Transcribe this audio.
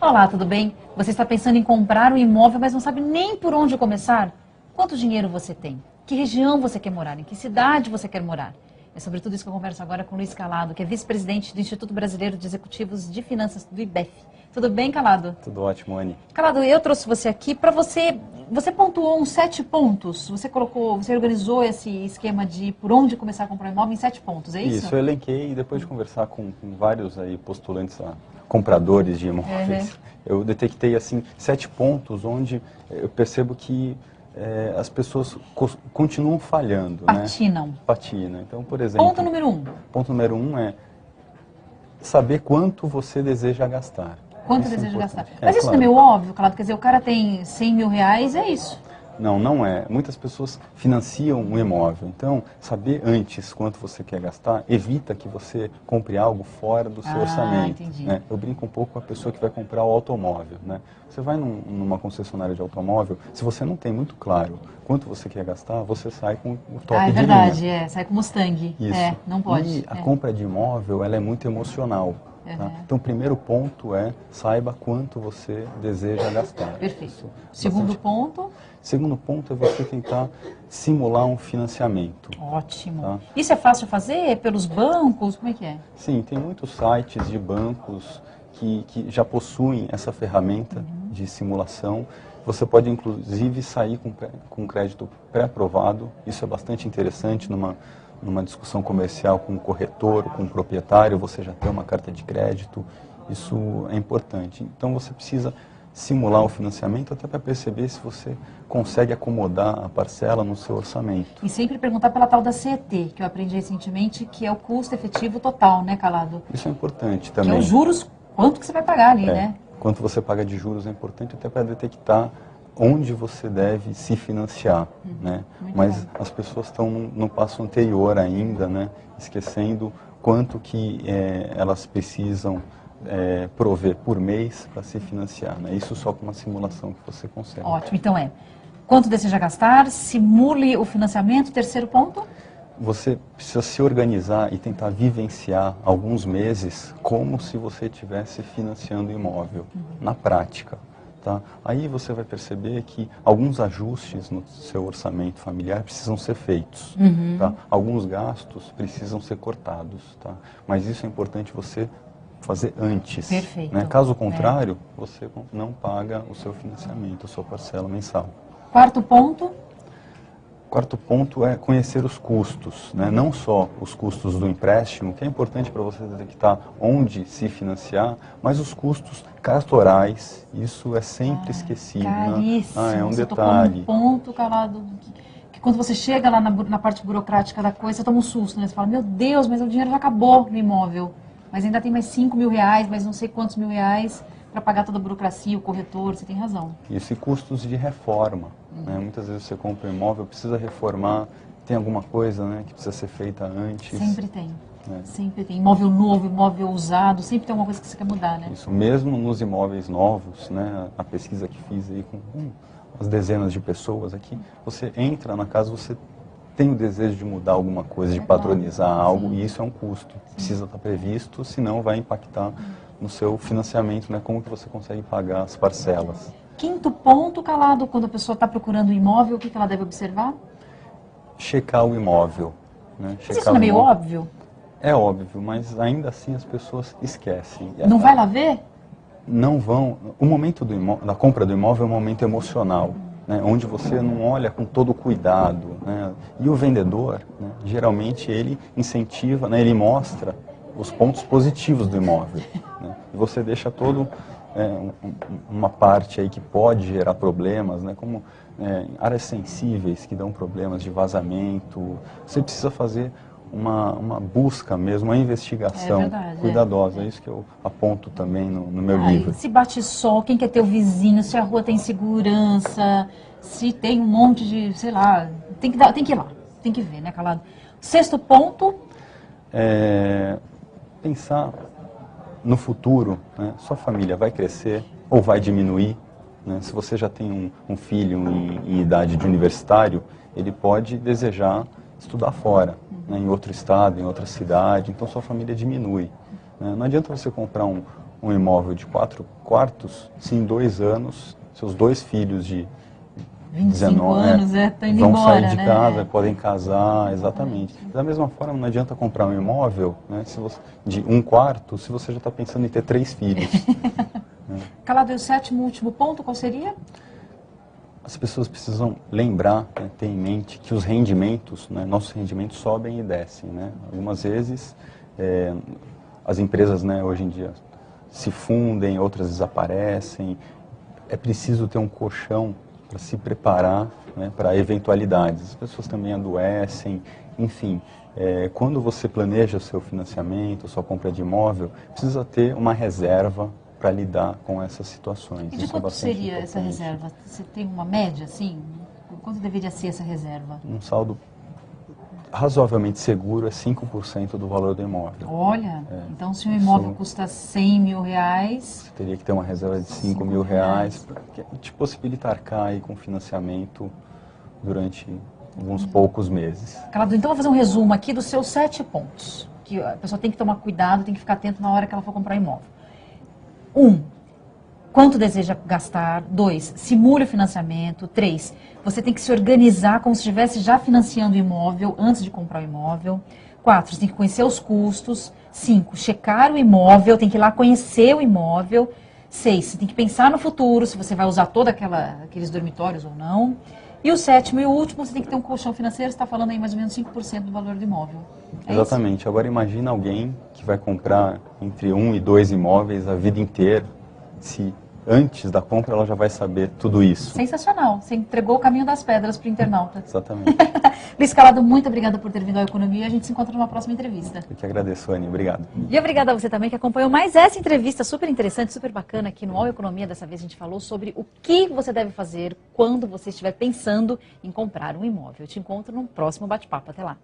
Olá, tudo bem? Você está pensando em comprar um imóvel, mas não sabe nem por onde começar? Quanto dinheiro você tem? Que região você quer morar? Em que cidade você quer morar? É sobre tudo isso que eu converso agora com o Luiz Calado, que é vice-presidente do Instituto Brasileiro de Executivos de Finanças, do IBEF. Tudo bem, Calado? Tudo ótimo, Anny. Calado, eu trouxe você aqui para você pontuou uns 7 pontos. Você organizou esse esquema de por onde começar a comprar um imóvel em 7 pontos, é isso? Isso, eu elenquei e depois de conversar com vários aí postulantes, compradores de imóveis, eu detectei assim 7 pontos onde eu percebo que as pessoas continuam falhando. Patinam. Né? Patinam. Então, por exemplo... Ponto número 1. Ponto número 1 é saber quanto você deseja gastar. Quanto Isso deseja é gastar. importante. Mas isso claro. não é meio óbvio, Calado? Quer dizer, o cara tem 100 mil reais, é isso. Não, não é. Muitas pessoas financiam um imóvel. Então, saber antes quanto você quer gastar evita que você compre algo fora do seu orçamento. Entendi. Né? Eu brinco um pouco com a pessoa que vai comprar o automóvel. Né? Você vai numa concessionária de automóvel, se você não tem muito claro quanto você quer gastar, você sai com o top de linha. É verdade, sai com Mustang. Isso. Não pode. E a compra de imóvel, ela é muito emocional. Tá? Então, o primeiro ponto é saiba quanto você deseja gastar. Perfeito. Segundo ponto? Segundo ponto é você tentar simular um financiamento. Ótimo. Tá? Isso é fácil de fazer pelos bancos? Como é que é? Sim, tem muitos sites de bancos que já possuem essa ferramenta de simulação. Você pode, inclusive, sair com crédito pré-aprovado. Isso é bastante interessante numa discussão comercial com o corretor, com o proprietário, você já tem uma carta de crédito. Isso é importante. Então, você precisa simular o financiamento até para perceber se você consegue acomodar a parcela no seu orçamento. E sempre perguntar pela tal da CET, que eu aprendi recentemente, que é o custo efetivo total, né, Calado? Isso é importante também. Que é os juros, quanto que você vai pagar ali, né? Quanto você paga de juros é importante até para detectar onde você deve se financiar, né? Mas as pessoas estão no passo anterior ainda, né? Esquecendo quanto que elas precisam prover por mês para se financiar, né? Isso só com uma simulação que você consegue. Ótimo, então quanto deseja gastar, simule o financiamento, terceiro ponto? Você precisa se organizar e tentar vivenciar alguns meses como se você estivesse financiando o imóvel, na prática. Tá? Aí você vai perceber que alguns ajustes no seu orçamento familiar precisam ser feitos. Tá? Alguns gastos precisam ser cortados. Tá? Mas isso é importante você fazer antes. Perfeito. Né? Caso contrário, você não paga o seu financiamento, a sua parcela mensal. Quarto ponto? Quarto ponto é conhecer os custos, né? Não só os custos do empréstimo, que é importante para você detectar onde se financiar, mas os custos cartorais, isso é sempre esquecido. Caríssimo. Né? É um você detalhe. Tocou num ponto, Calado, que quando você chega lá na parte burocrática da coisa, você toma um susto, né? Você fala, meu Deus, mas o dinheiro já acabou no imóvel, mas ainda tem mais 5 mil reais, mais não sei quantos mil reais para pagar toda a burocracia, o corretor, você tem razão. Isso, e custos de reforma. Né? Muitas vezes você compra um imóvel, precisa reformar, tem alguma coisa, né, que precisa ser feita antes. Sempre tem. Sempre tem. Imóvel novo, imóvel usado, sempre tem alguma coisa que você quer mudar, né? Isso, mesmo nos imóveis novos, né, a pesquisa que fiz aí com umas dezenas de pessoas aqui, você entra na casa, você tem o desejo de mudar alguma coisa, de patronizar algo, e isso é um custo. Precisa estar previsto, senão vai impactar no seu financiamento, né, como que você consegue pagar as parcelas. Quinto ponto, Calado, quando a pessoa está procurando um imóvel, o que ela deve observar? Checar o imóvel. Né? Mas isso não é meio óbvio? É óbvio, mas ainda assim as pessoas esquecem. Não vai lá ver? Não vão. O momento da compra do imóvel é um momento emocional, né? Onde você não olha com todo o cuidado. Né? E o vendedor, né, geralmente, ele incentiva, né, ele mostra os pontos positivos do imóvel. Né? E você deixa todo uma parte aí que pode gerar problemas, né? Como áreas sensíveis que dão problemas de vazamento. Você precisa fazer uma busca mesmo, uma investigação cuidadosa. É isso que eu aponto também no meu livro. Se bate sol, quem quer ter o vizinho, se a rua tem segurança, se tem um monte de, sei lá, tem que ir lá, tem que ver, né, Calado? Sexto ponto? Pensar no futuro, né? Sua família vai crescer ou vai diminuir? Né? Se você já tem um filho em idade de universitário, ele pode desejar estudar fora, né? Em outro estado, em outra cidade, então sua família diminui. Né? Não adianta você comprar um um imóvel de 4 quartos se em 2 anos seus 2 filhos de 25 anos, estão indo vão embora, sair de né? casa, podem casar, exatamente. Da mesma forma, não adianta comprar um imóvel, né, se você, de 1 quarto se você já está pensando em ter 3 filhos. Calado, e o 7º último ponto, qual seria? As pessoas precisam lembrar, né, ter em mente que os rendimentos, né, nossos rendimentos sobem e descem. Né? Algumas vezes as empresas, né, hoje em dia se fundem, outras desaparecem. É preciso ter um colchão para se preparar, né, para eventualidades. As pessoas também adoecem, enfim. Quando você planeja o seu financiamento, sua compra de imóvel, precisa ter uma reserva para lidar com essas situações. E de quanto seria essa reserva? Você tem uma média, assim? Quanto deveria ser essa reserva? Um saldo razoavelmente seguro é 5% do valor do imóvel. Olha, então se um imóvel custa 100 mil reais... Você teria que ter uma reserva de 5 mil reais para te possibilitar cair com financiamento durante alguns poucos meses. Calado, então eu vou fazer um resumo aqui dos seus 7 pontos, que a pessoa tem que tomar cuidado, tem que ficar atento na hora que ela for comprar imóvel. 1. Quanto deseja gastar? 2. Simule o financiamento. 3. Você tem que se organizar como se estivesse já financiando o imóvel antes de comprar o imóvel. 4. Você tem que conhecer os custos. 5. Checar o imóvel, tem que ir lá conhecer o imóvel. 6. Você tem que pensar no futuro, se você vai usar todos aqueles dormitórios ou não. E o 7º e o último, você tem que ter um colchão financeiro, você está falando aí mais ou menos 5% do valor do imóvel. Exatamente. Isso? Agora imagina alguém que vai comprar entre 1 e 2 imóveis a vida inteira, se antes da compra ela já vai saber tudo isso. Sensacional. Você entregou o caminho das pedras para o internauta. Exatamente. Luiz Calado, muito obrigada por ter vindo ao Economia. A gente se encontra numa próxima entrevista. Eu que agradeço, Anny. Obrigado. E obrigada a você também que acompanhou mais essa entrevista super interessante, super bacana aqui no All Economia. Dessa vez a gente falou sobre o que você deve fazer quando você estiver pensando em comprar um imóvel. Eu te encontro no próximo bate-papo. Até lá.